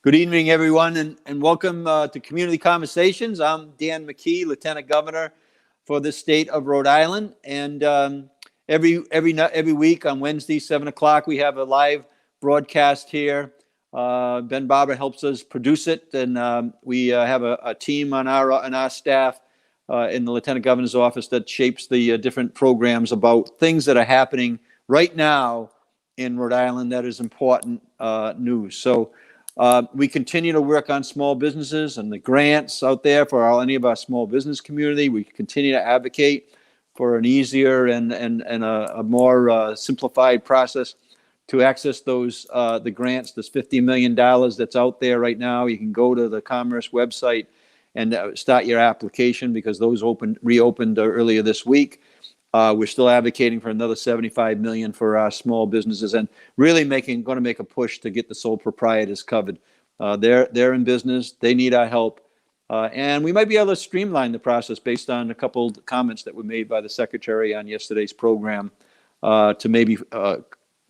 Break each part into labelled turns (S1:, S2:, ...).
S1: Good evening, everyone, and welcome to Community Conversations. I'm Dan McKee, Lieutenant Governor for the state of Rhode Island. And every week on Wednesday, 7 o'clock, we have a live broadcast here. Ben Barber helps us produce it, and we have a team on our staff in the Lieutenant Governor's office that shapes the different programs about things that are happening right now in Rhode Island that is important news. So we continue to work on small businesses and the grants out there for any of our small business community. We continue to advocate for an easier and a more simplified process to access those the grants. There's $50 million that's out there right now. You can go to the Commerce website and start your application because those reopened earlier this week. We're still advocating for another $75 million for our small businesses, and really going to make a push to get the sole proprietors covered. They're in business. They need our help, and we might be able to streamline the process based on a couple of comments that were made by the secretary on yesterday's program to maybe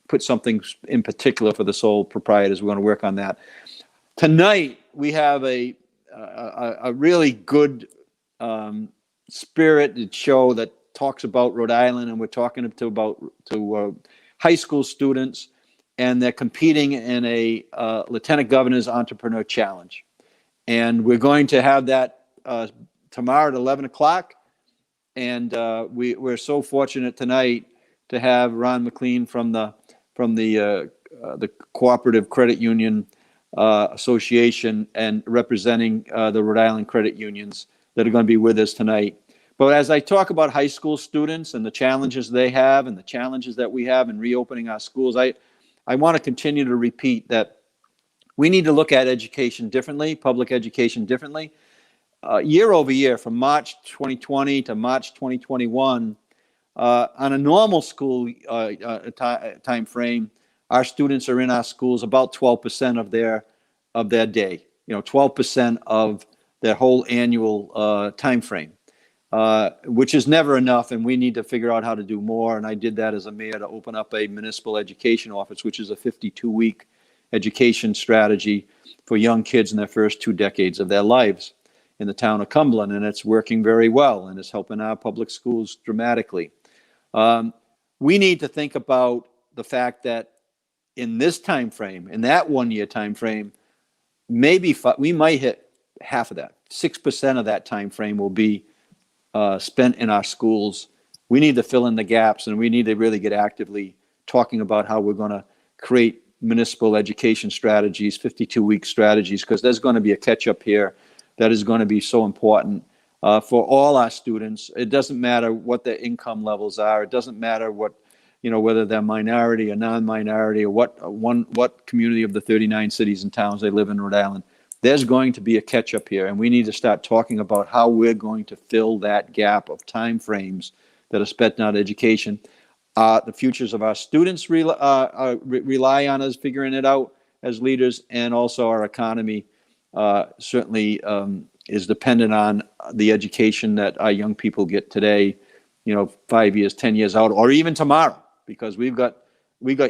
S1: put something in particular for the sole proprietors. We want to work on that. Tonight we have a really good spirited show that talks about Rhode Island, and we're talking to high school students, and they're competing in a Lieutenant Governor's Entrepreneur Challenge. And we're going to have that tomorrow at 11 o'clock. And we're so fortunate tonight to have Ron McLean from the Cooperative Credit Union Association and representing the Rhode Island credit unions that are going to be with us tonight. But as I talk about high school students and the challenges they have and the challenges that we have in reopening our schools, I want to continue to repeat that we need to look at education differently, public education differently. Year over year, from March 2020 to March 2021, on a normal school time frame, our students are in our schools about 12% of their day, 12% of their whole annual time frame. Which is never enough, and we need to figure out how to do more. And I did that as a mayor to open up a municipal education office, which is a 52-week education strategy for young kids in their first 2 decades of their lives in the town of Cumberland. And it's working very well, and it's helping our public schools dramatically. We need to think about the fact that in this time frame, in that 1 year time frame, maybe we might hit half of that. 6% of that time frame will be spent in our schools. We need to fill in the gaps, and we need to really get actively talking about how we're going to create municipal education strategies, 52-week strategies, because there's going to be a catch-up here that is going to be so important for all our students. It doesn't matter what their income levels are. It doesn't matter whether they're minority or non-minority or what community of the 39 cities and towns they live in Rhode Island. There's going to be a catch-up here, and we need to start talking about how we're going to fill that gap of time frames that are spent on education. The futures of our students rely on us figuring it out as leaders, and also our economy certainly is dependent on the education that our young people get today, 5 years, 10 years out, or even tomorrow, because we've got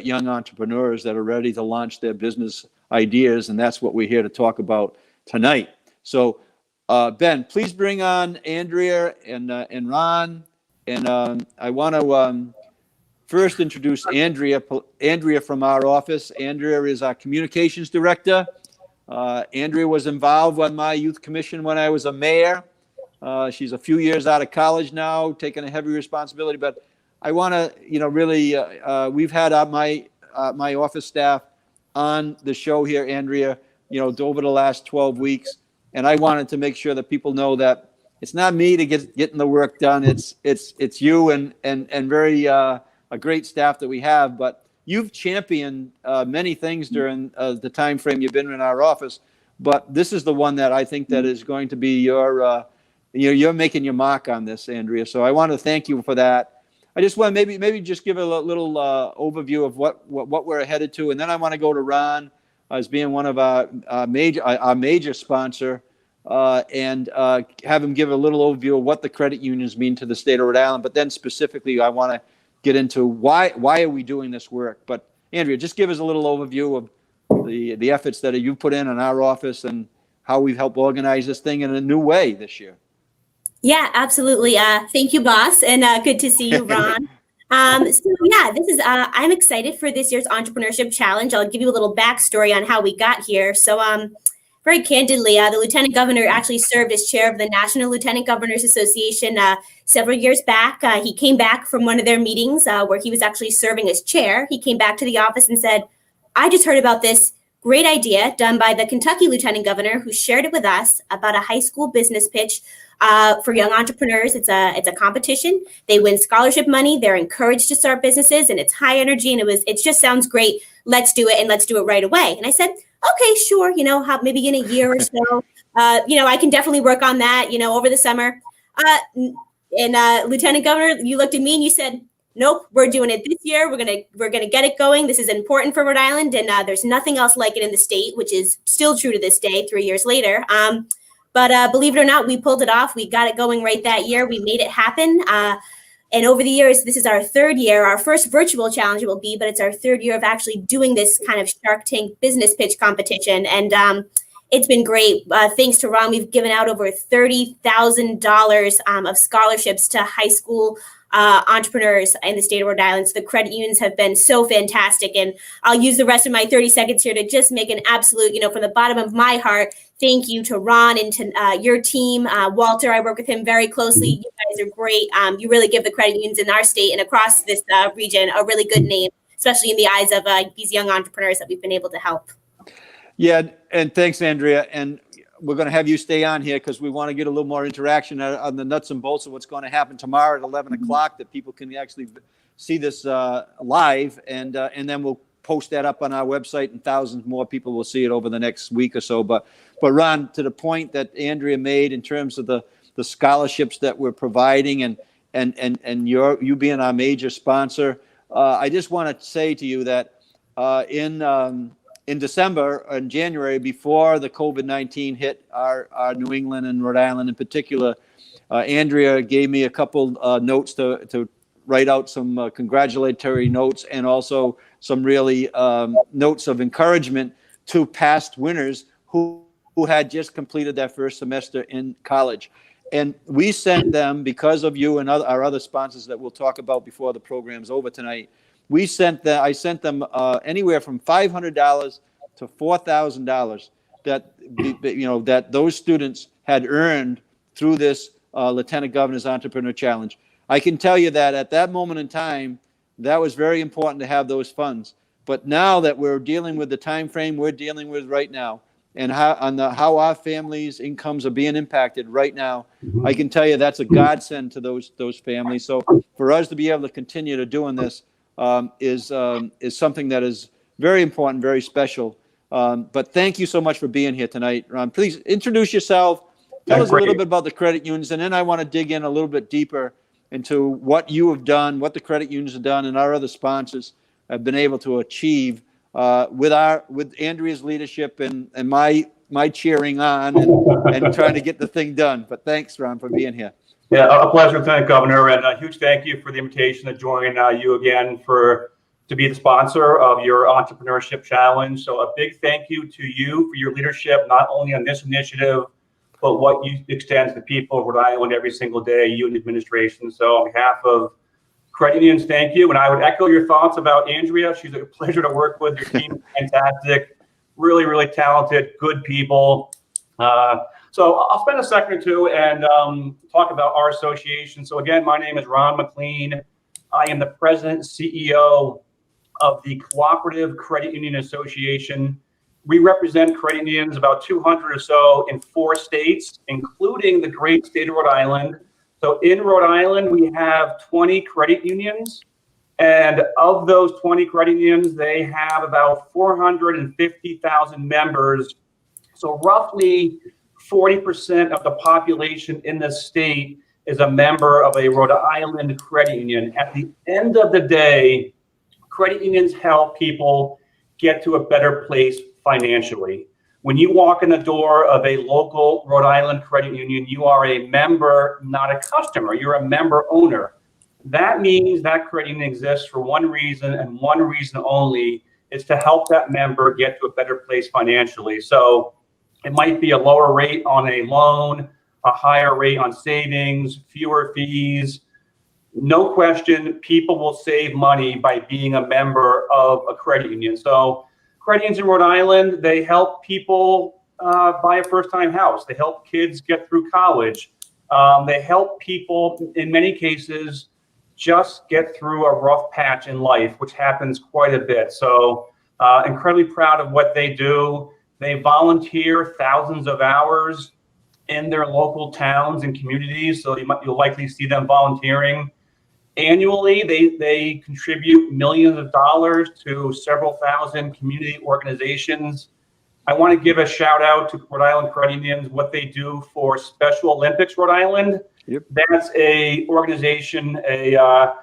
S1: young entrepreneurs that are ready to launch their business ideas, and that's what we're here to talk about tonight. So, Ben, please bring on Andrea and Ron, and I want to first introduce Andrea from our office. Andrea is our communications director. Andrea was involved with my youth commission when I was a mayor. She's a few years out of college now, taking a heavy responsibility, but I want to, really, we've had my office staff on the show here, Andrea, over the last 12 weeks. And I wanted to make sure that people know that it's not me to getting the work done. It's you and very a great staff that we have. But you've championed many things during the time frame you've been in our office. But this is the one that I think that is going to be you're making your mark on this, Andrea. So I want to thank you for that. I just want to maybe just give a little overview of what we're headed to, and then I want to go to Ron as being one of our major sponsor, and have him give a little overview of what the credit unions mean to the state of Rhode Island. But then specifically, I want to get into why are we doing this work. But Andrea, just give us a little overview of the efforts that you put in our office and how we've helped organize this thing in a new way this year.
S2: Yeah, absolutely. Thank you, boss, and good to see you, Ron. So yeah, this is I'm excited for this year's Entrepreneurship Challenge. I'll give you a little backstory on how we got here. So very candidly, the Lieutenant Governor actually served as chair of the National Lieutenant Governors Association several years back. He came back from one of their meetings where he was actually serving as chair. He came back to the office and said, I just heard about this great idea done by the Kentucky Lieutenant Governor, who shared it with us about a high school business pitch for young entrepreneurs. It's a competition. They win scholarship money. They're encouraged to start businesses, and it's high energy. And it just sounds great. Let's do it, and let's do it right away. And I said, okay, sure. Maybe in a year or so. I can definitely work on that. Over the summer. And Lieutenant Governor, you looked at me and you said, nope, we're doing it this year. We're gonna get it going. This is important for Rhode Island, and there's nothing else like it in the state, which is still true to this day, 3 years later. But believe it or not, we pulled it off. We got it going right that year. We made it happen. And over the years, this is our third year. Our first virtual challenge it will be, but it's our third year of actually doing this kind of Shark Tank business pitch competition. And it's been great. Thanks to Ron, we've given out over $30,000 of scholarships to high school entrepreneurs in the state of Rhode Island. So the credit unions have been so fantastic. And I'll use the rest of my 30 seconds here to just make an absolute, from the bottom of my heart, thank you to Ron and to your team. Walter, I work with him very closely. You guys are great. You really give the credit unions in our state and across this region a really good name, especially in the eyes of these young entrepreneurs that we've been able to help.
S1: Yeah, and thanks, Andrea. And we're going to have you stay on here because we want to get a little more interaction on the nuts and bolts of what's going to happen tomorrow at 11 o'clock, that people can actually see this live, and then we'll post that up on our website, and thousands more people will see it over the next week or so. But Ron, to the point that Andrea made in terms of the scholarships that we're providing and you being our major sponsor, I just want to say to you that in December and January, before the COVID-19 hit our New England and Rhode Island in particular, Andrea gave me a couple notes to write out some congratulatory notes, and also some really notes of encouragement to past winners who had just completed their first semester in college. And we sent them, because of you and our other sponsors that we'll talk about before the program's over tonight, I sent them anywhere from $500 to $4,000 that those students had earned through this Lieutenant Governor's Entrepreneur Challenge. I can tell you that at that moment in time, that was very important to have those funds. But now that we're dealing with the time frame we're dealing with right now, and how our families' incomes are being impacted right now, I can tell you that's a godsend to those families. So for us to be able to continue to doing this is something that is very important, very special. But thank you so much for being here tonight, Ron. Please introduce yourself. Tell us a little bit about the credit unions, and then I want to dig in a little bit deeper into what you have done, what the credit unions have done, and our other sponsors have been able to achieve with Andrea's leadership and my cheering on and trying to get the thing done. But thanks, Ron, for being here.
S3: Yeah, a pleasure, Lieutenant Governor, and a huge thank you for the invitation to join you again to be the sponsor of your Entrepreneurship Challenge. So a big thank you to you for your leadership, not only on this initiative, but what you extend to the people of Rhode Island every single day, you and the administration. So on behalf of credit unions, thank you. And I would echo your thoughts about Andrea. She's a pleasure to work with. Your team is fantastic, really, really talented, good people. So I'll spend a second or two and talk about our association. So again, my name is Ron McLean. I am the president and CEO of the Cooperative Credit Union Association. We represent credit unions, about 200 or so, in 4 states, including the great state of Rhode Island. So in Rhode Island, we have 20 credit unions. And of those 20 credit unions, they have about 450,000 members. So roughly 40% of the population in the state is a member of a Rhode Island credit union. At the end of the day, credit unions help people get to a better place financially. When you walk in the door of a local Rhode Island credit union, you are a member, not a customer. You're a member owner. That means that credit union exists for one reason and one reason only, It's to help that member get to a better place financially. So it might be a lower rate on a loan, a higher rate on savings, fewer fees. No question, people will save money by being a member of a credit union. So credit unions in Rhode Island, they help people buy a first-time house. They help kids get through college. They help people, in many cases, just get through a rough patch in life, which happens quite a bit. So incredibly proud of what they do. They volunteer thousands of hours in their local towns and communities. So you'll likely see them volunteering. Annually, they contribute millions of dollars to several thousand community organizations. I want to give a shout out to Rhode Island Credit Unions, what they do for Special Olympics Rhode Island.
S1: Yep.
S3: That's a organization, a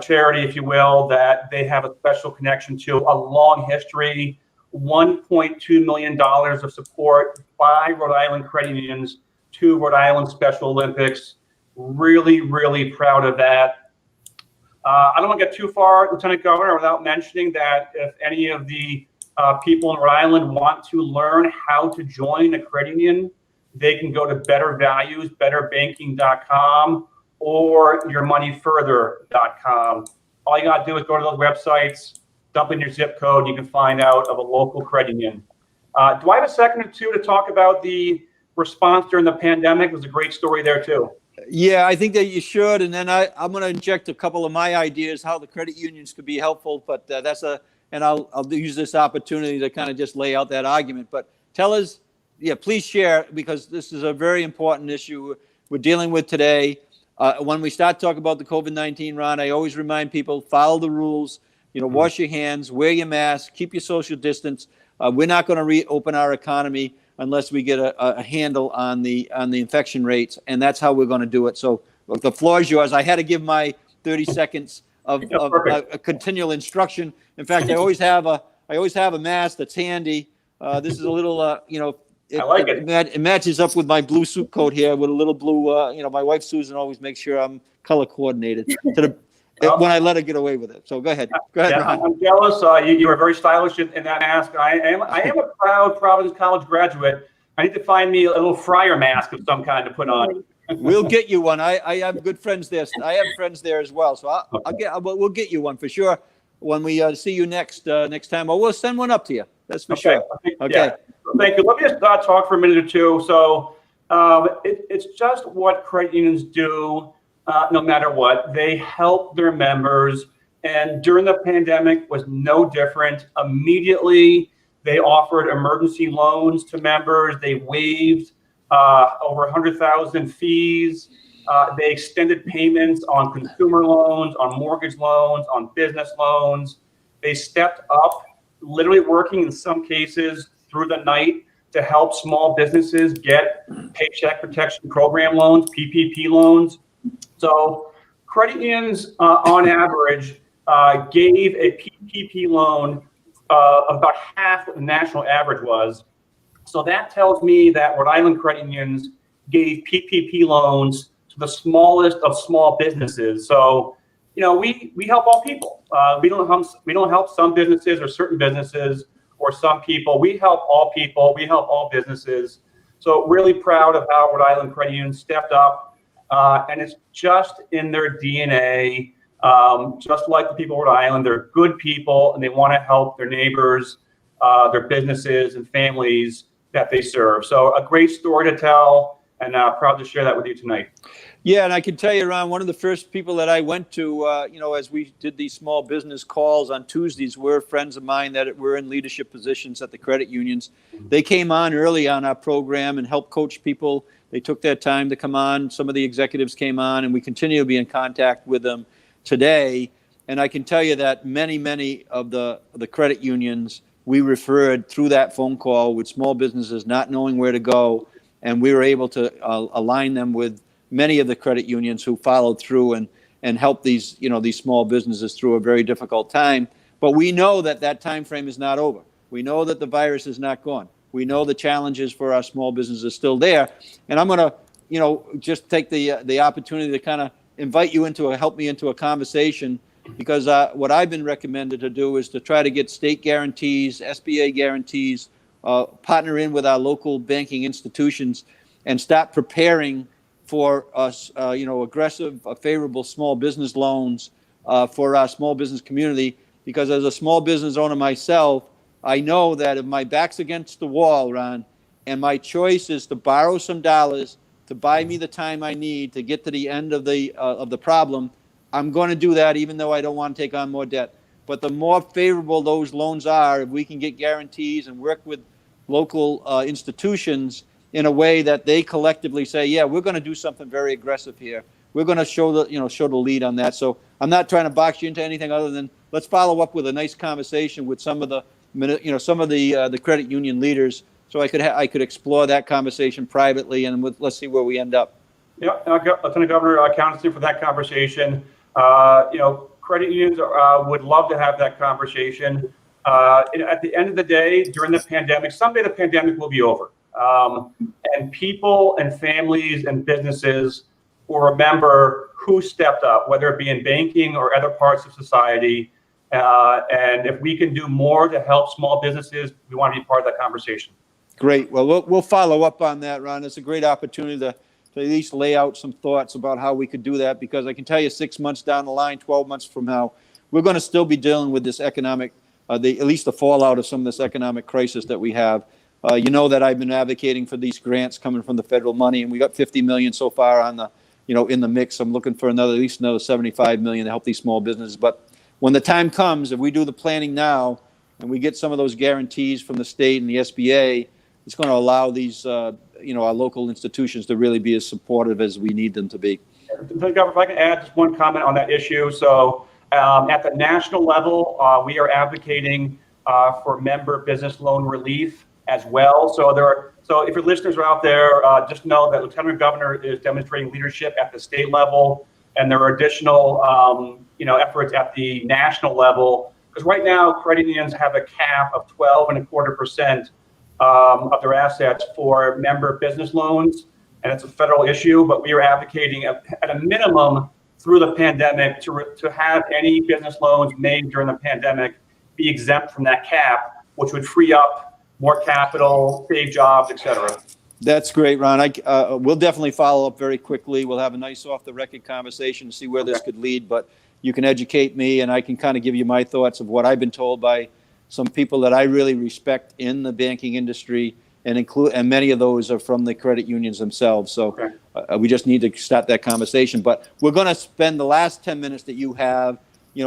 S3: charity, if you will, that they have a special connection to, a long history, $1.2 million of support by Rhode Island Credit Unions to Rhode Island Special Olympics. Really, really proud of that. I don't want to get too far, Lieutenant Governor, without mentioning that if any of the people in Rhode Island want to learn how to join a credit union, they can go to Better Values, betterbanking.com, or yourmoneyfurther.com. All you got to do is go to those websites, dump in your zip code, and you can find out of a local credit union. Do I have a second or two to talk about the response during the pandemic? It was a great story there, too.
S1: Yeah, I think that you should. And then I'm going to inject a couple of my ideas how the credit unions could be helpful. But I'll use this opportunity to kind of just lay out that argument. But tell us, please share, because this is a very important issue we're dealing with today. When we start talking about the COVID-19, Ron, I always remind people, follow the rules, wash your hands, wear your mask, keep your social distance. We're not going to reopen our economy unless we get a handle on the infection rates, and that's how we're going to do it. So the floor is yours. I had to give my 30 seconds of a continual instruction. In fact, I always have a mask that's handy. This is a little, I like it. It matches up with my blue suit coat here with a little blue. My wife Susan always makes sure I'm color coordinated when I let her get away with it. So go ahead,
S3: yeah,
S1: Ron.
S3: I'm jealous. You are very stylish in that mask. I am a proud Providence College graduate. I need to find me a little friar mask of some kind to put on.
S1: We'll get you one. I have good friends there. I have friends there as well. So we'll get you one for sure when we see you next time. Or we'll send one up to you. That's for sure. Okay.
S3: Yeah. Thank you. Let me just talk for a minute or two. So it's just what credit unions do. No matter what, they help their members, and during the pandemic was no different. Immediately, they offered emergency loans to members. They waived over 100,000 fees. They extended payments on consumer loans, on mortgage loans, on business loans. They stepped up, literally working in some cases through the night to help small businesses get Paycheck Protection Program loans, PPP loans. So credit unions, on average, gave a PPP loan of about half what the national average was. So that tells me that Rhode Island credit unions gave PPP loans to the smallest of small businesses. So, we help all people. We don't help some businesses or certain businesses or some people. We help all people. We help all businesses. So really proud of how Rhode Island credit unions stepped up. And it's just in their DNA, just like the people of Rhode Island. They're good people, and they want to help their neighbors, their businesses, and families that they serve. So a great story to tell, and proud to share that with you tonight.
S1: Yeah, and I can tell you, Ron, one of the first people that I went to, as we did these small business calls on Tuesdays, were friends of mine that were in leadership positions at the credit unions. They came on early on our program and helped coach people. They took their time to come on. Some of the executives came on, and we continue to be in contact with them today. And I can tell you that many of the credit unions we referred through that phone call with small businesses not knowing where to go, and we were able to align them with many of the credit unions who followed through and helped these small businesses through a very difficult time. But we know that time frame is not over. We know that the virus is not gone. We know the challenges for our small business are still there. And I'm going to, just take the opportunity to kind of invite you help me into a conversation because what I've been recommended to do is to try to get state guarantees, SBA guarantees, partner in with our local banking institutions, and start preparing for us, aggressive, favorable small business loans for our small business community. Because as a small business owner myself, I know that if my back's against the wall, Ron, and my choice is to borrow some dollars to buy me the time I need to get to the end of the problem, I'm going to do that, even though I don't want to take on more debt. But the more favorable those loans are, if we can get guarantees and work with local institutions in a way that they collectively say, yeah, we're going to do something very aggressive here. We're going to show the lead on that. So I'm not trying to box you into anything other than let's follow up with a nice conversation with some of the credit union leaders, so I could explore that conversation privately, and let's see where we end up.
S3: Yeah, Lieutenant Governor, count us in for that conversation. Credit unions would love to have that conversation. At the end of the day, during the pandemic, someday the pandemic will be over. And people and families and businesses will remember who stepped up, whether it be in banking or other parts of society. And if we can do more to help small businesses, we want to be part of that conversation.
S1: Great. Well, we'll follow up on that, Ron. It's a great opportunity to at least lay out some thoughts about how we could do that, because I can tell you 6 months down the line, 12 months from now, we're going to still be dealing with this economic, at least the fallout of some of this economic crisis that we have. You know that I've been advocating for these grants coming from the federal money, and we got 50 million so far on the, in the mix. I'm looking for at least another 75 million to help these small businesses. But when the time comes, if we do the planning now and we get some of those guarantees from the state and the SBA, it's going to allow these, our local institutions to really be as supportive as we need them to be.
S3: If I can add just one comment on that issue. So at the national level, we are advocating for member business loan relief as well. So if your listeners are out there, just know that Lieutenant Governor is demonstrating leadership at the state level, and there are additional, efforts at the national level. Because right now, credit unions have a cap of 12.25% of their assets for member business loans, and it's a federal issue. But we are advocating at a minimum through the pandemic to have any business loans made during the pandemic be exempt from that cap, which would free up more capital, save jobs, et cetera.
S1: That's great, Ron. We'll definitely follow up very quickly. We'll have a nice off-the-record conversation to see where this could lead, but you can educate me, and I can kind of give you my thoughts of what I've been told by some people that I really respect in the banking industry, and many of those are from the credit unions themselves. So we just need to start that conversation. But we're going to spend the last 10 minutes that you have,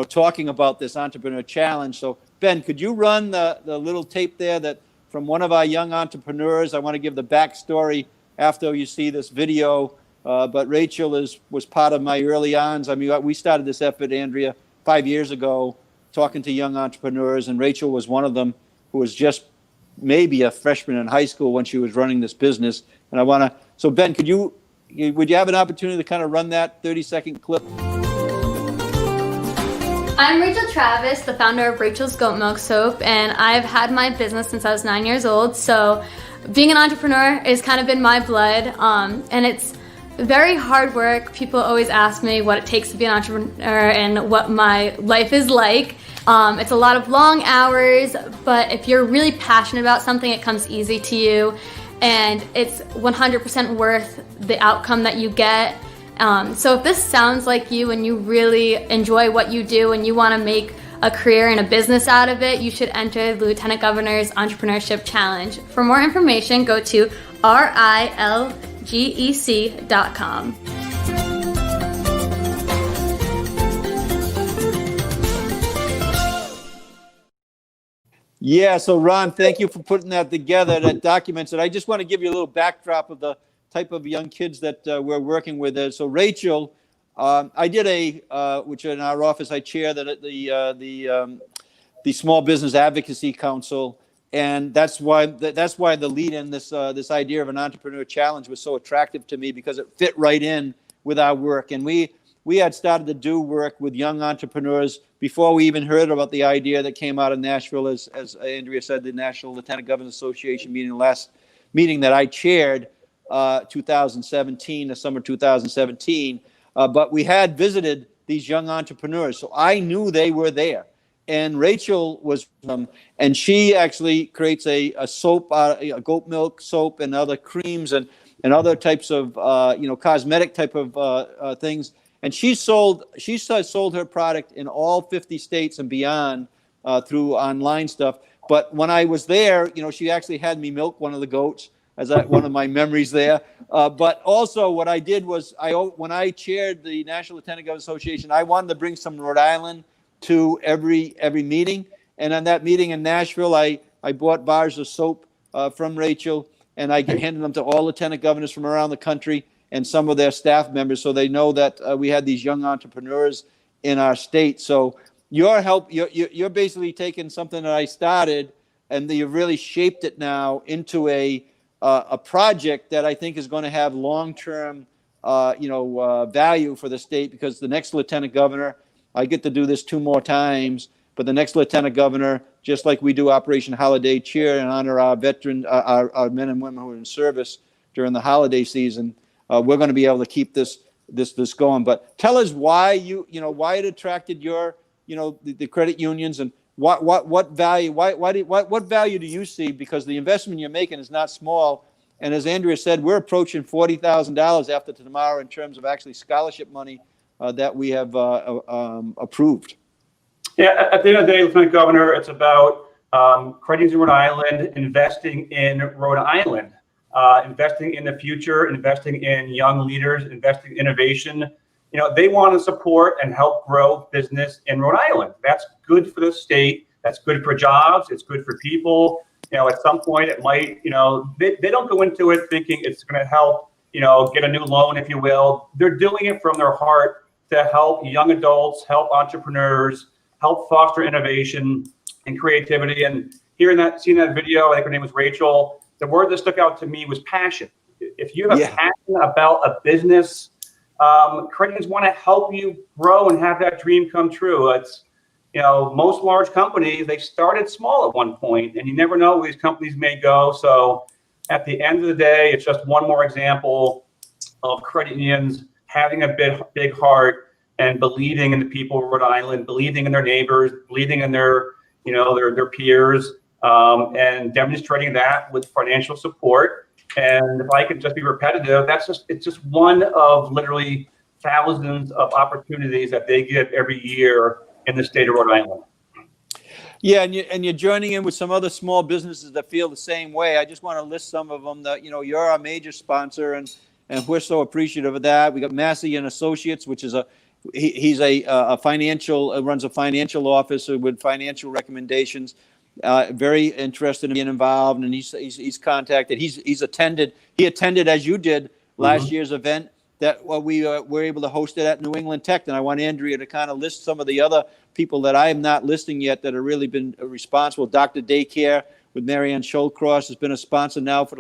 S1: talking about this entrepreneur challenge. So Ben, could you run the little tape there that from one of our young entrepreneurs? I want to give the backstory after you see this video. But Rachel was part of my early ons. I mean, we started this effort, Andrea, 5 years ago, talking to young entrepreneurs, and Rachel was one of them, who was just maybe a freshman in high school when she was running this business. And so Ben, would you have an opportunity to kind of run that 30-second clip?
S4: I'm Rachel Travis, the founder of Rachel's Goat Milk Soap, and I've had my business since I was 9 years old. So being an entrepreneur has kind of been my blood, and it's very hard work. People always ask me what it takes to be an entrepreneur and what my life is like. It's a lot of long hours, but if you're really passionate about something, it comes easy to you, and it's 100% worth the outcome that you get. So if this sounds like you and you really enjoy what you do and you want to make a career and a business out of it, you should enter the Lieutenant Governor's Entrepreneurship Challenge. For more information, go to rilgec.com.
S1: Yeah, so Ron, thank you for putting that together. That documents it. I just want to give you a little backdrop of the type of young kids that we're working with. So Rachel, I did which in our office I chair the Small Business Advocacy Council, and that's why the lead in this idea of an entrepreneur challenge was so attractive to me, because it fit right in with our work. And we had started to do work with young entrepreneurs before we even heard about the idea that came out of Nashville, as Andrea said, the National Lieutenant Governors Association meeting, the last meeting that I chaired, 2017, the summer 2017. But we had visited these young entrepreneurs. So I knew they were there. And Rachel was, and she actually creates a soap, a goat milk soap, and other creams and other types of cosmetic type of things. And she sold her product in all 50 states and beyond through online stuff. But when I was there, she actually had me milk one of the goats, as one of my memories there. But also what I did was, when I chaired the National Lieutenant Governors Association, I wanted to bring some Rhode Island to every meeting. And on that meeting in Nashville, I bought bars of soap from Rachel, and I handed them to all lieutenant governors from around the country and some of their staff members, so they know that we had these young entrepreneurs in our state. So your help, you're basically taking something that I started, and you've really shaped it now into a project that I think is going to have long-term value for the state, because the next lieutenant governor, I get to do this 2 more times, but the next lieutenant governor, just like we do Operation Holiday Cheer and honor our veterans, our men and women who are in service during the holiday season, we're going to be able to keep this going. But tell us why why it attracted your the credit unions, and what value what value do you see, because the investment you're making is not small. And as Andrea said, we're approaching $40,000 after tomorrow in terms of actually scholarship money that we have approved.
S3: Yeah, at the end of the day, Lieutenant Governor, it's about credit unions in Rhode Island, investing in Rhode Island, investing in the future, investing in young leaders, investing in innovation. They want to support and help grow business in Rhode Island. That's good for the state. That's good for jobs. It's good for people. At some point it might, they don't go into it thinking it's going to help, get a new loan, if you will. They're doing it from their heart to help young adults, help entrepreneurs, help foster innovation and creativity. And seeing that video, I think her name was Rachel, the word that stuck out to me was passion. If you have a passion about a business, credit unions want to help you grow and have that dream come true. It's, most large companies, they started small at one point, and you never know where these companies may go. So at the end of the day, it's just one more example of credit unions having a big heart and believing in the people of Rhode Island, believing in their neighbors, believing in their peers, and demonstrating that with financial support. And if I could just be repetitive, it's just one of literally thousands of opportunities that they give every year in the state of Rhode Island.
S1: Yeah, and you're joining in with some other small businesses that feel the same way. I just want to list some of them. That you're our major sponsor, and we're so appreciative of that. We got Massey and Associates, which is he's a financial, runs a financial office with financial recommendations. Very interested in being involved, and he's contacted. He attended, as you did, last year's event that we were able to host it at New England Tech. And I want Andrea to kind of list some of the other people that I am not listing yet that have really been responsible. Dr. Daycare with Marianne Schollcross has been a sponsor now for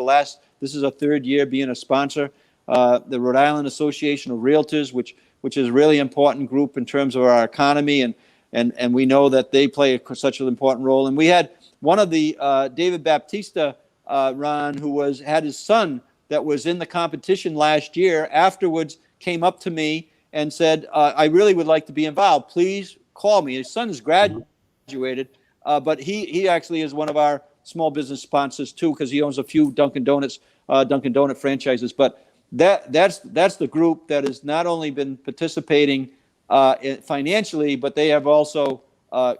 S1: this is a 3rd year being a sponsor. The Rhode Island Association of Realtors, which is a really important group in terms of our economy, and we know that they play such an important role. And we had one of the David Baptista, Ron, who had his son that was in the competition last year, afterwards came up to me and said, I really would like to be involved. Please call me. His son is graduated, but he actually is one of our small business sponsors too, because he owns a few Dunkin' Donut franchises. But that's the group that has not only been participating financially, but they have also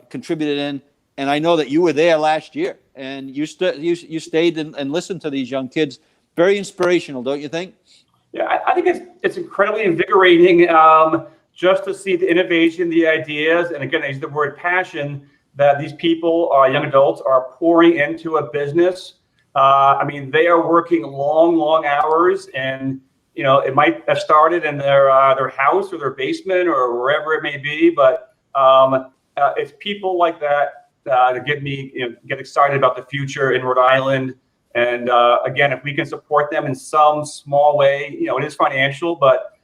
S1: contributed in. And I know that you were there last year, and you stayed and listened to these young kids. Very inspirational, don't you think?
S3: Yeah, I think it's incredibly invigorating just to see the innovation, the ideas, and again, I use the word passion that these people, young adults, are pouring into a business. I mean, they are working long hours, and it might have started in their house or their basement or wherever it may be, but it's people like that that get me get excited about the future in Rhode Island. And again, if we can support them in some small way, it is financial, but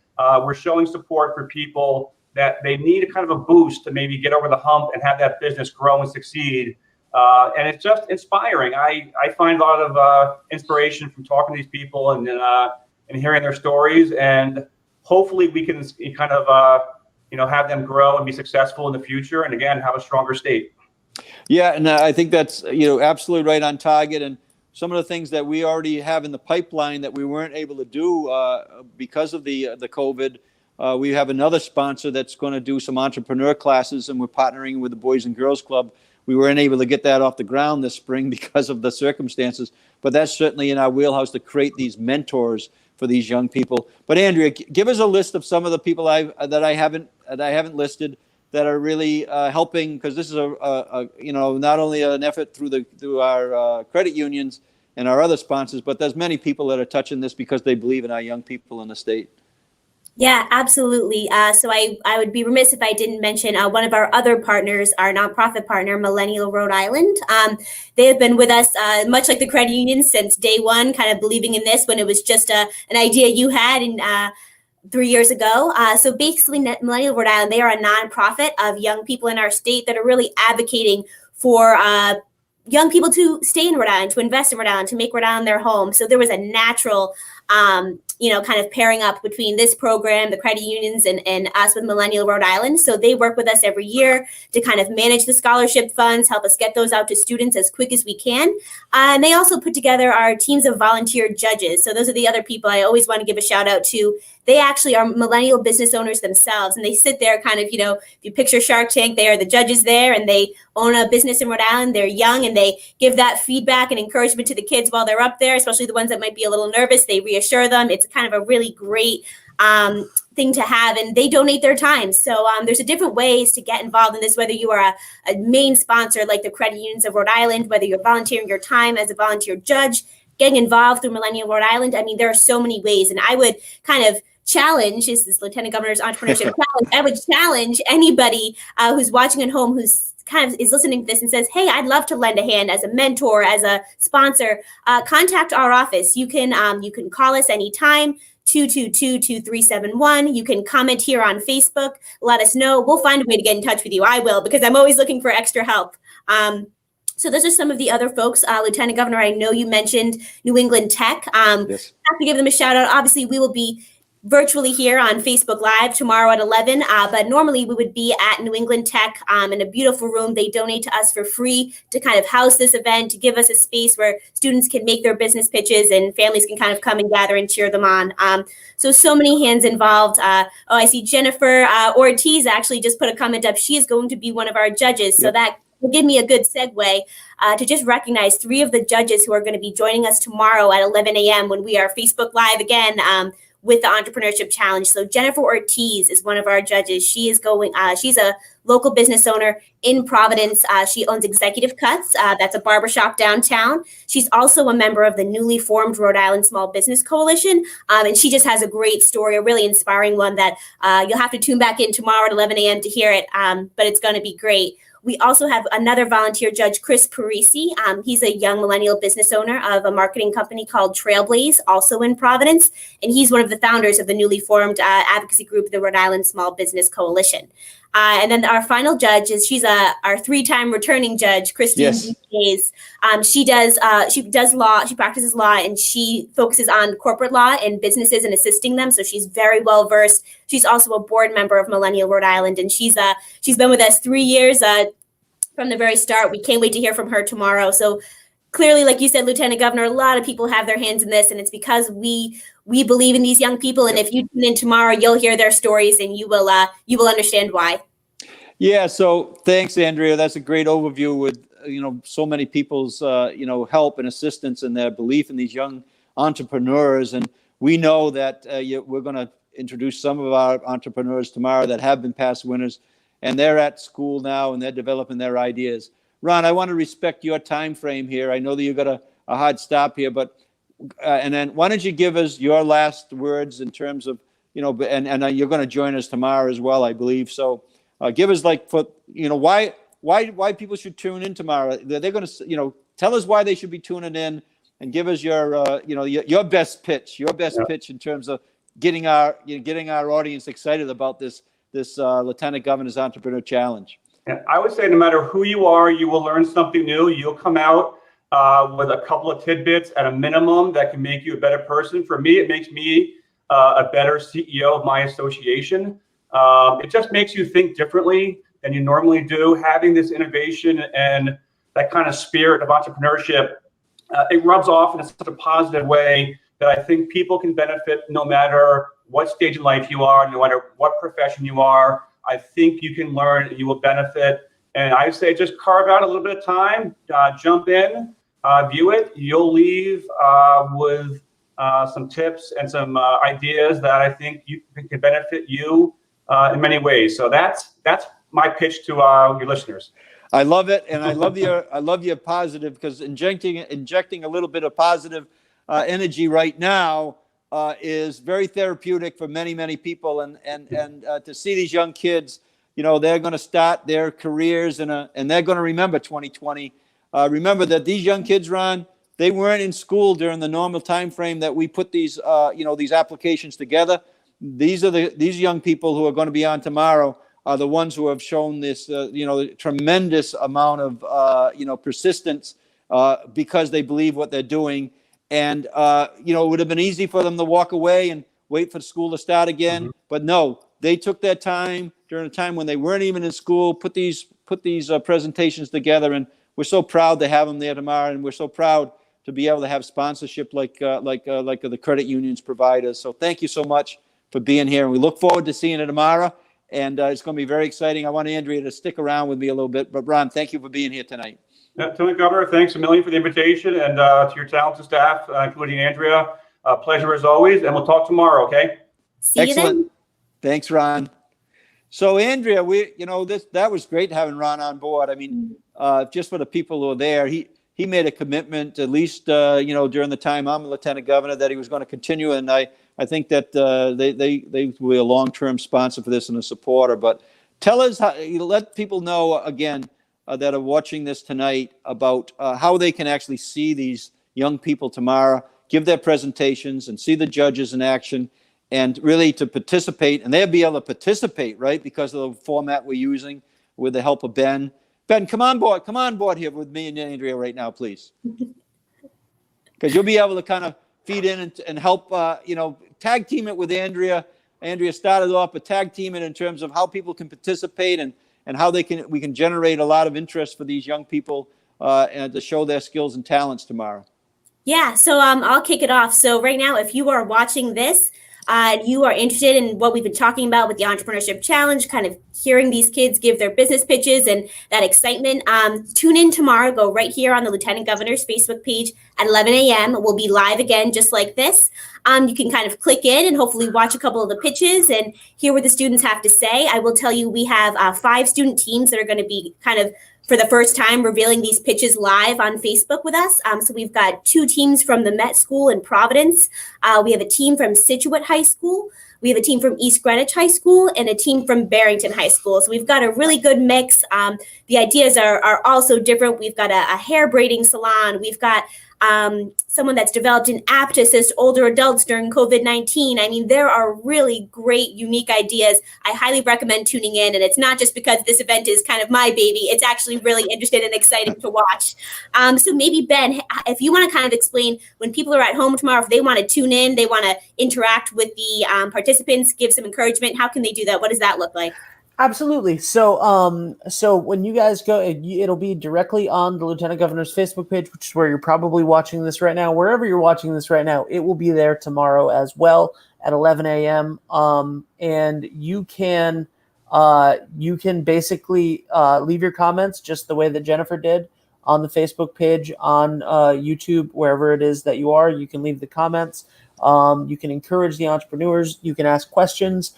S3: we're showing support for people that they need a kind of a boost to maybe get over the hump and have that business grow and succeed. And it's just inspiring. I find a lot of inspiration from talking to these people and hearing their stories. And hopefully we can kind of have them grow and be successful in the future, and again, have a stronger state.
S1: Yeah, and I think that's absolutely right on target. And some of the things that we already have in the pipeline that we weren't able to do because of the COVID. We have another sponsor that's going to do some entrepreneur classes, and we're partnering with the Boys and Girls Club. We weren't able to get that off the ground this spring because of the circumstances, but that's certainly in our wheelhouse to create these mentors for these young people. But Andrea, give us a list of some of the people that I haven't listed that are really helping, because this is not only an effort through our credit unions and our other sponsors, but there's many people that are touching this because they believe in our young people in the state.
S2: Yeah, absolutely. So I would be remiss if I didn't mention one of our other partners, our nonprofit partner, Millennial Rhode Island. They have been with us, much like the credit union, since day one, kind of believing in this when it was just an idea you had 3 years ago. So basically, Millennial Rhode Island, they are a nonprofit of young people in our state that are really advocating for young people to stay in Rhode Island, to invest in Rhode Island, to make Rhode Island their home. So there was a natural, kind of pairing up between this program, the credit unions, and us with Millennial Rhode Island. So they work with us every year to kind of manage the scholarship funds, help us get those out to students as quick as we can. And they also put together our teams of volunteer judges. So those are the other people I always want to give a shout out to. They actually are millennial business owners themselves, and they sit there kind of, if you picture Shark Tank, they are the judges there, and they own a business in Rhode Island. They're young, and they give that feedback and encouragement to the kids while they're up there, especially the ones that might be a little nervous. They reassure them. It's kind of a really great thing to have, and they donate their time. So there's different ways to get involved in this, whether you are a main sponsor like the credit unions of Rhode Island, whether you're volunteering your time as a volunteer judge, getting involved through Millennial Rhode Island. I mean, there are so many ways, and I would kind of challenge, is this Lieutenant Governor's Entrepreneurship Challenge, I would challenge anybody who's watching at home, who's kind of is listening to this and says, hey, I'd love to lend a hand as a mentor, as a sponsor. Contact our office. You can call us anytime, 222-2371. You can comment here on Facebook. Let us know. We'll find a way to get in touch with you. I will, because I'm always looking for extra help. So those are some of the other folks. Lieutenant Governor, I know you mentioned New England Tech.
S1: Yes.
S2: Have to give them a shout out. Obviously, we will be virtually here on Facebook Live tomorrow at 11, but normally we would be at New England Tech in a beautiful room. They donate to us for free to kind of house this event, to give us a space where students can make their business pitches and families can kind of come and gather and cheer them on. So many hands involved. I see Jennifer Ortiz actually just put a comment up. She is going to be one of our judges. So that will give me a good segue to just recognize 3 of the judges who are going to be joining us tomorrow at 11 a.m. when we are Facebook Live again with the Entrepreneurship Challenge. So Jennifer Ortiz is one of our judges. She is she's a local business owner in Providence. She owns Executive Cuts. That's a barbershop downtown. She's also a member of the newly formed Rhode Island Small Business Coalition. And she just has a great story, a really inspiring one that you'll have to tune back in tomorrow at 11 a.m. to hear it. But it's going to be great. We also have another volunteer judge, Chris Parisi. He's a young millennial business owner of a marketing company called Trailblaze, also in Providence. And he's one of the founders of the newly formed advocacy group, the Rhode Island Small Business Coalition. And then our final judge she's our 3-time returning judge, Christine Hayes. She does law, she practices law, and she focuses on corporate law and businesses and assisting them. So she's very well versed. She's also a board member of Millennial Rhode Island, and she's been with us 3 years from the very start. We can't wait to hear from her tomorrow. So clearly, like you said, Lieutenant Governor, a lot of people have their hands in this, and it's because we believe in these young people. And if you tune in tomorrow, you'll hear their stories, and you will understand why.
S1: Yeah. So thanks, Andrea. That's a great overview with so many people's help and assistance and their belief in these young entrepreneurs. And we know that we're going to introduce some of our entrepreneurs tomorrow that have been past winners, and they're at school now and they're developing their ideas. Ron, I want to respect your time frame here. I know that you've got a hard stop here, but and then why don't you give us your last words in terms of, and you're going to join us tomorrow as well, I believe. So give us why people should tune in tomorrow. They're going to, tell us why they should be tuning in, and give us your, your best pitch, pitch in terms of getting our audience excited about this Lieutenant Governor's Entrepreneur Challenge.
S3: Yeah, I would say no matter who you are, you will learn something new. You'll come out with a couple of tidbits at a minimum that can make you a better person. For me, it makes me a better CEO of my association. It just makes you think differently than you normally do. Having this innovation and that kind of spirit of entrepreneurship, it rubs off in such a positive way that I think people can benefit no matter what stage in life you are, no matter what profession you are. I think you can learn and you will benefit. And I say just carve out a little bit of time, jump in, view it. You'll leave with some tips and some ideas that I think can benefit you in many ways. So that's my pitch to your listeners.
S1: I love it, and I love your positive, because injecting a little bit of positive energy right now is very therapeutic for many people, and to see these young kids, they're going to start their careers and they're going to remember 2020. Remember that these young kids, Ron, they weren't in school during the normal time frame that we put these these applications together. These young people who are going to be on tomorrow are the ones who have shown this tremendous amount of persistence because they believe what they're doing. And it would have been easy for them to walk away and wait for school to start again. Mm-hmm. But no, they took their time during a time when they weren't even in school, put these presentations together, and we're so proud to have them there tomorrow, and we're so proud to be able to have sponsorship like the credit unions provide us. So thank you so much for being here, and we look forward to seeing you tomorrow. And it's going to be very exciting. I want Andrea to stick around with me a little bit, but Ron, thank you for being here tonight.
S3: Lieutenant Governor, thanks a million for the invitation, and to your talented staff, including Andrea. Pleasure as always, and we'll talk tomorrow. Okay.
S2: See you then.
S1: Thanks, Ron. So Andrea, that was great having Ron on board. I mean, just for the people who are there, he made a commitment, at least during the time I'm Lieutenant Governor, that he was going to continue, and I think that they will be a long-term sponsor for this and a supporter. But tell us, let people know again that are watching this tonight about how they can actually see these young people tomorrow, give their presentations, and see the judges in action, and really to participate. And they'll be able to participate, right, because of the format we're using with the help of Ben. Ben, come on board here with me and Andrea right now, please, because you'll be able to kind of feed in and help, tag team it with Andrea. Andrea started off, but tag team it in terms of how people can participate and how we can generate a lot of interest for these young people and to show their skills and talents tomorrow.
S2: Yeah, so I'll kick it off. So right now, if you are watching this, you are interested in what we've been talking about with the Entrepreneurship Challenge, kind of hearing these kids give their business pitches and that excitement. Tune in tomorrow. Go right here on the Lieutenant Governor's Facebook page at 11 a.m. We'll be live again, just like this. You can kind of click in and hopefully watch a couple of the pitches and hear what the students have to say. I will tell you, we have 5 student teams that are going to be kind of, for the first time, revealing these pitches live on Facebook with us. So we've got 2 teams from the Met School in Providence. We have a team from Scituate High School. We have a team from East Greenwich High School and a team from Barrington High School. So we've got a really good mix. The ideas are also different. We've got a hair braiding salon. We've got someone that's developed an app to assist older adults during COVID-19. I mean, there are really great, unique ideas. I highly recommend tuning in. And it's not just because this event is kind of my baby. It's actually really interesting and exciting to watch. So maybe, Ben, if you want to kind of explain, when people are at home tomorrow, if they want to tune in, they want to interact with the participants, give some encouragement, how can they do that? What does that look like?
S5: Absolutely. So, so when you guys go, it'll be directly on the Lieutenant Governor's Facebook page, which is where you're probably watching this right now. Wherever you're watching this right now, it will be there tomorrow as well at 11 a.m. And you can basically leave your comments just the way that Jennifer did on the Facebook page, on YouTube, wherever it is that you are. You can leave the comments. You can encourage the entrepreneurs. You can ask questions.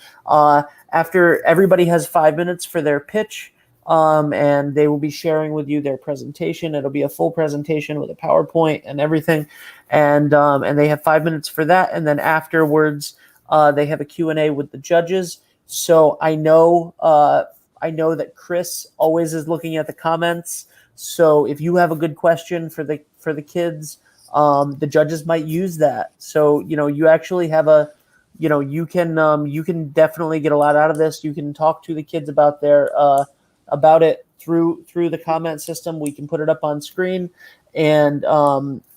S5: After everybody has 5 minutes for their pitch, and they will be sharing with you their presentation. It'll be a full presentation with a PowerPoint and everything. And they have 5 minutes for that. And then afterwards, they have a Q&A with the judges. So I know that Chris always is looking at the comments. So if you have a good question for the kids, the judges might use that. So, you actually have you can definitely get a lot out of this. You can talk to the kids about about it through the comment system. We can put it up on screen, and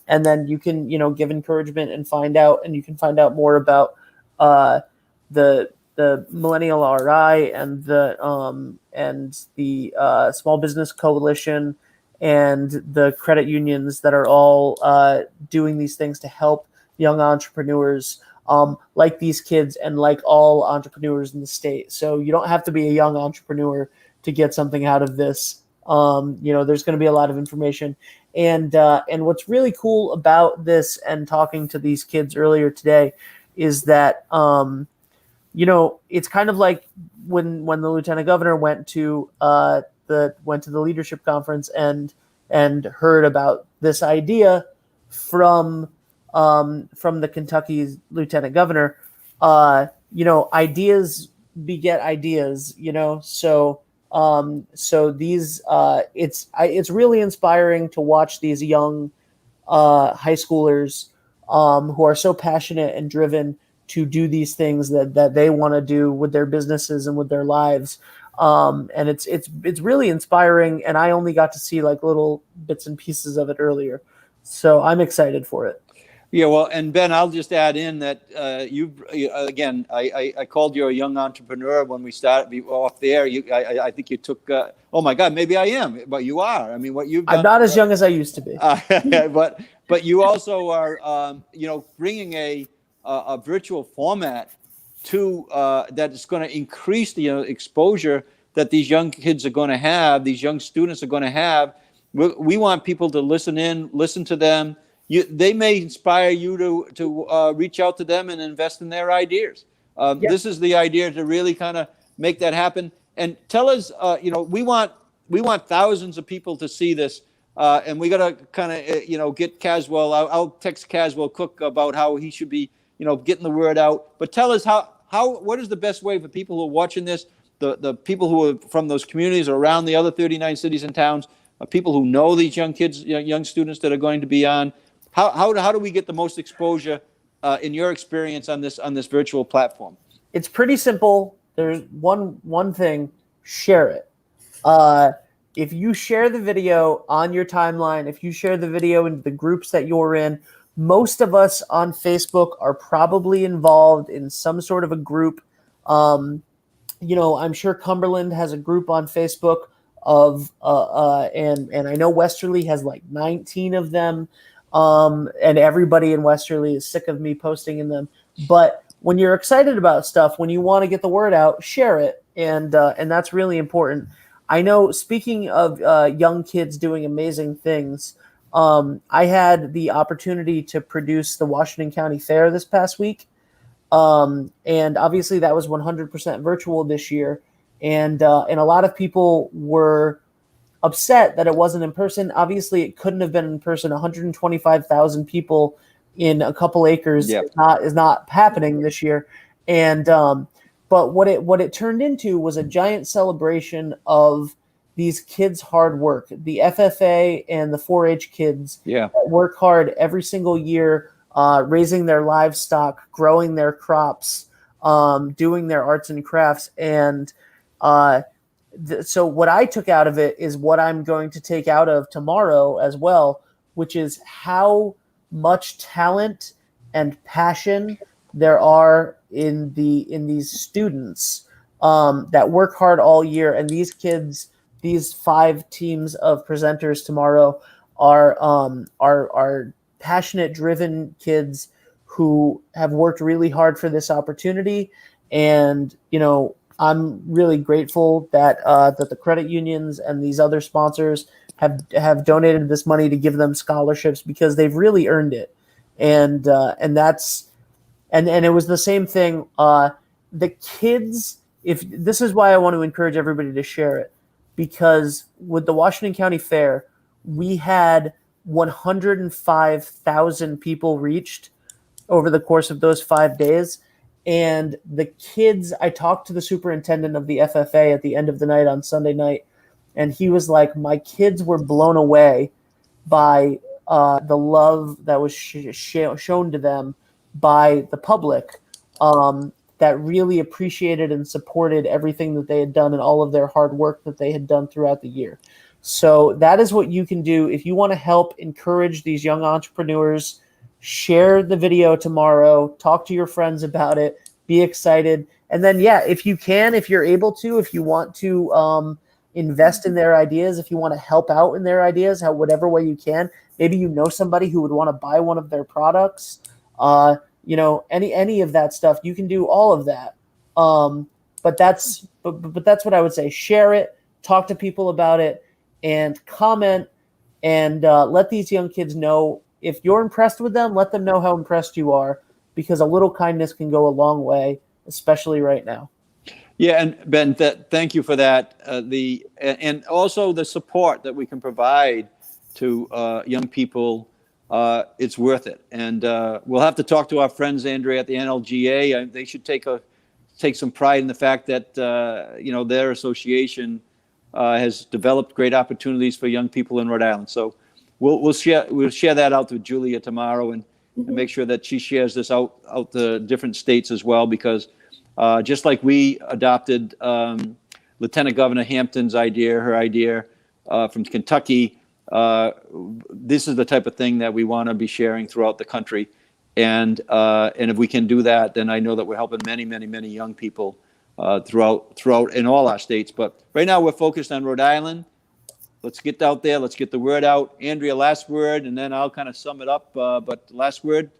S5: then you can, give encouragement and you can find out more about the the Millennial RI and the Small Business Coalition and the credit unions that are all doing these things to help young entrepreneurs like these kids and like all entrepreneurs in the state. So you don't have to be a young entrepreneur to get something out of this. There's going to be a lot of information. And what's really cool about this and talking to these kids earlier today is that, it's kind of like when the lieutenant governor went to the leadership conference and heard about this idea from the Kentucky lieutenant governor. Ideas beget ideas. So these it's really inspiring to watch these young high schoolers who are so passionate and driven to do these things that they want to do with their businesses and with their lives. And it's really inspiring. And I only got to see like little bits and pieces of it earlier. So I'm excited for it.
S1: Yeah, well, and Ben, I'll just add in that again, I called you a young entrepreneur when we started off there. I think you took. Oh my God, maybe I am, but you are. I mean, what you've done.
S5: I'm not as young as I used to be.
S1: But you also are, bringing a virtual format to that is going to increase the exposure that these young kids are going to have. These young students are going to have. We want people to listen to them. They may inspire you to reach out to them and invest in their ideas. This is the idea to really kind of make that happen. And tell us, we want thousands of people to see this, and we got to kind of, get Caswell. I'll text Caswell Cook about how he should be, getting the word out. But tell us what is the best way for people who are watching this, the people who are from those communities or around the other 39 cities and towns, people who know these young kids, young students that are going to be on. How do we get the most exposure in your experience on this virtual platform?
S5: It's pretty simple. There's one thing: share it. If you share the video on your timeline, if you share the video in the groups that you're in, most of us on Facebook are probably involved in some sort of a group. I'm sure Cumberland has a group on Facebook of and I know Westerly has like 19 of them. And everybody in Westerly is sick of me posting in them. But when you're excited about stuff, when you want to get the word out, share it. And that's really important. I know, speaking of young kids doing amazing things, I had the opportunity to produce the Washington County Fair this past week. And obviously that was 100% virtual this year. And a lot of people were upset that it wasn't in person. Obviously, it couldn't have been in person. 125,000 people in a couple acres is not happening this year. And but what it turned into was a giant celebration of these kids' hard work. The FFA and the 4-H kids work hard every single year, raising their livestock, growing their crops, doing their arts and crafts, and so what I took out of it is what I'm going to take out of tomorrow as well, which is how much talent and passion there are in these students that work hard all year. And these kids, these 5 teams of presenters tomorrow are passionate, driven kids who have worked really hard for this opportunity. And, I'm really grateful that the credit unions and these other sponsors have donated this money to give them scholarships, because they've really earned it. And it was the same thing. The kids, if this is why I want to encourage everybody to share it, because with the Washington County Fair, we had 105,000 people reached over the course of those 5 days. And the kids, I talked to the superintendent of the FFA at the end of the night on Sunday night, and he was like, my kids were blown away by the love that was shown to them by the public, that really appreciated and supported everything that they had done and all of their hard work that they had done throughout the year. So that is what you can do if you want to help encourage these young entrepreneurs. Share the video tomorrow, talk to your friends about it, be excited, And then, yeah, if you can, if you're able to, if you want to invest in their ideas, if you want to help out in their ideas, whatever way you can, maybe you know somebody who would want to buy one of their products, any of that stuff, you can do all of that. But that's what I would say. Share it, talk to people about it, and comment, and let these young kids know if you're impressed with them. Let them know how impressed you are, because a little kindness can go a long way, especially right now.
S1: Yeah, and Ben, thank you for that. And also the support that we can provide to young people, it's worth it. And we'll have to talk to our friends, Andrea, at the NLGA. They should take some pride in the fact that their association has developed great opportunities for young people in Rhode Island. So we'll share that out to Julia tomorrow and make sure that she shares this out to different states as well, because just like we adopted Lieutenant Governor Hampton's idea, her idea from Kentucky, this is the type of thing that we want to be sharing throughout the country. And if we can do that, then I know that we're helping many, many, many young people throughout in all our states. But right now we're focused on Rhode Island. Let's get out there. Let's get the word out. Andrea, last word, and then I'll kind of sum it up. But last word.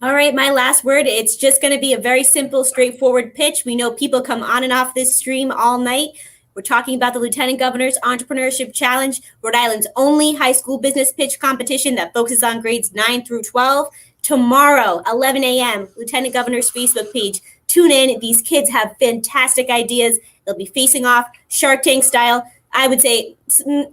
S2: All right, my last word, it's just going to be a very simple, straightforward pitch. We know people come on and off this stream all night. We're talking about the Lieutenant Governor's Entrepreneurship Challenge, Rhode Island's only high school business pitch competition that focuses on grades 9 through 12. Tomorrow, 11 a.m., Lieutenant Governor's Facebook page. Tune in. These kids have fantastic ideas. They'll be facing off Shark Tank style. I would say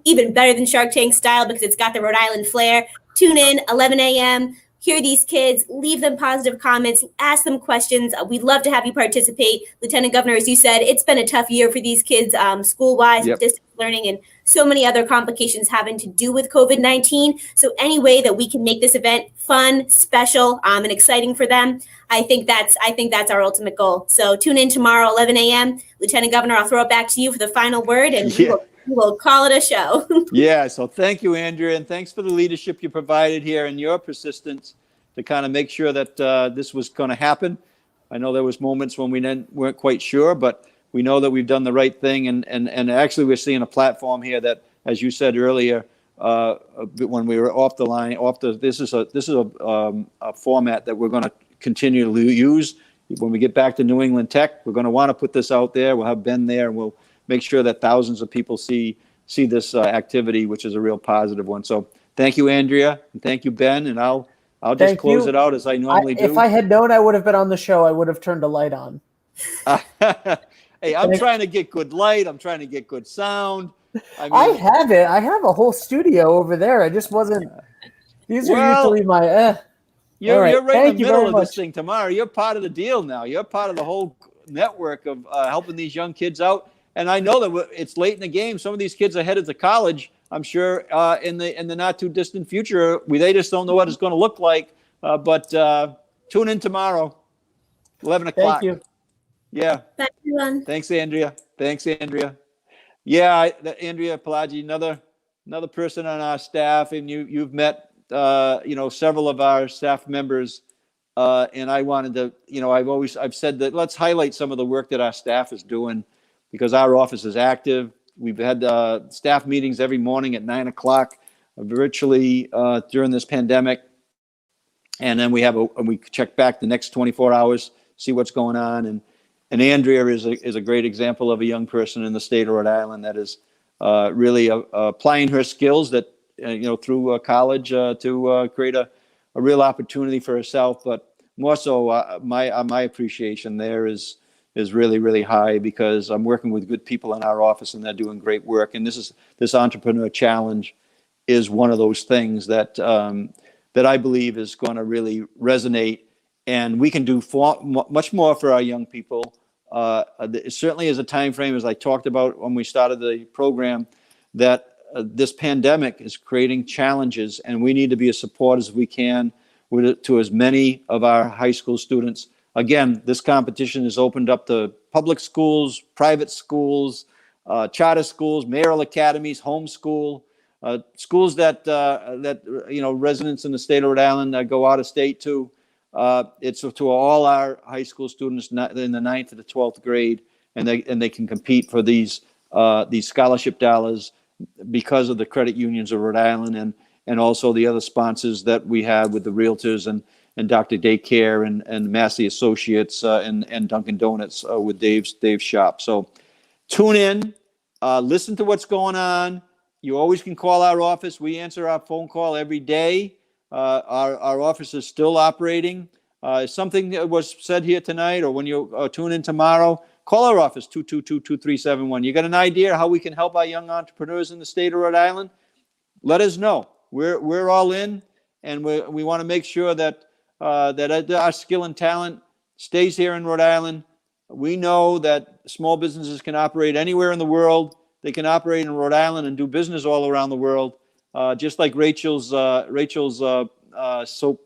S2: even better than Shark Tank style because it's got the Rhode Island flair. Tune in, 11 a.m., hear these kids, leave them positive comments, ask them questions. We'd love to have you participate. Lieutenant Governor, as you said, it's been a tough year for these kids school-wise,
S1: Yep.
S2: distance learning, and so many other complications having to do with COVID-19. So any way that we can make this event fun, special, and exciting for them, I think that's our ultimate goal. So tune in tomorrow, 11 a.m. Lieutenant Governor, I'll throw it back to you for the final word, and we will call it a show.
S1: Yeah, so thank you, Andrea, and thanks for the leadership you provided here and your persistence to kind of make sure that this was going to happen. I know there was moments when we weren't quite sure, but we know that we've done the right thing, and actually we're seeing a platform here that, as you said earlier, when we were off the line, this is a format that we're going to continue to use. When we get back to New England Tech, we're going to want to put this out there. We'll have Ben there, and we'll make sure that thousands of people see this activity, which is a real positive one. So thank you, Andrea, and thank you, Ben, and I'll just close it out as I normally do.
S5: If I had known I would have been on the show, I would have turned a light on.
S1: Hey, I'm trying to get good light. I'm trying to get good sound.
S5: I have it. I have a whole studio over there. I just wasn't. These are usually my.
S1: You're right in the middle of
S5: much.
S1: this thing tomorrow. You're part of the deal now. You're part of the whole network of helping these young kids out. And I know that it's late in the game. Some of these kids are headed to college, I'm sure, in the not too distant future. They just don't know what it's going to look like. But tune in tomorrow, 11 o'clock.
S5: Thank you.
S1: Yeah.
S2: Bye, everyone.
S1: Thanks, Andrea. Yeah, Andrea Pelagi, another person on our staff, and you've met several of our staff members, and I wanted to, I've said that let's highlight some of the work that our staff is doing, because our office is active. We've had staff meetings every morning at 9 o'clock, virtually during this pandemic, and then we check back the next 24 hours, see what's going on, and Andrea is a great example of a young person in the state of Rhode Island that is really applying her skills that through college to create a real opportunity for herself. But more so, my appreciation there is really, really high, because I'm working with good people in our office and they're doing great work. And this Entrepreneur Challenge is one of those things that I believe is going to really resonate. And we can do much more for our young people. It certainly is a time frame, as I talked about when we started the program, that this pandemic is creating challenges, and we need to be as supportive as we can to as many of our high school students. Again, this competition is opened up to public schools, private schools, charter schools, mayoral academies, homeschool, schools that residents in the state of Rhode Island go out of state to. It's to all our high school students in the 9th to the 12th grade, and they can compete for these scholarship dollars because of the credit unions of Rhode Island and also the other sponsors that we have with the Realtors and Dr. Daycare and Massey Associates and Dunkin' Donuts with Dave's shop. So tune in, listen to what's going on. You always can call our office. We answer our phone call every day. Our office is still operating. If something that was said here tonight, or when you tune in tomorrow, call our office, 222-2371. You got an idea how we can help our young entrepreneurs in the state of Rhode Island? Let us know. We're all in, and we want to make sure that our skill and talent stays here in Rhode Island. We know that small businesses can operate anywhere in the world. They can operate in Rhode Island and do business all around the world. Just like Rachel's soap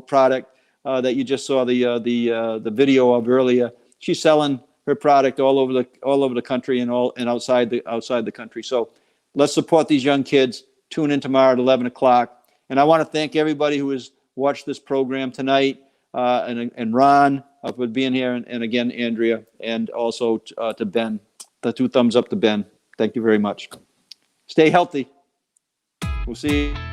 S1: product that you just saw the video of earlier. She's selling her product all over the country and outside the country. So let's support these young kids. Tune in tomorrow at 11 o'clock. And I want to thank everybody who has watched this program tonight, and Ron for being here, and again, Andrea, and also to Ben. The 2 thumbs up to Ben. Thank you very much. Stay healthy. We'll see you.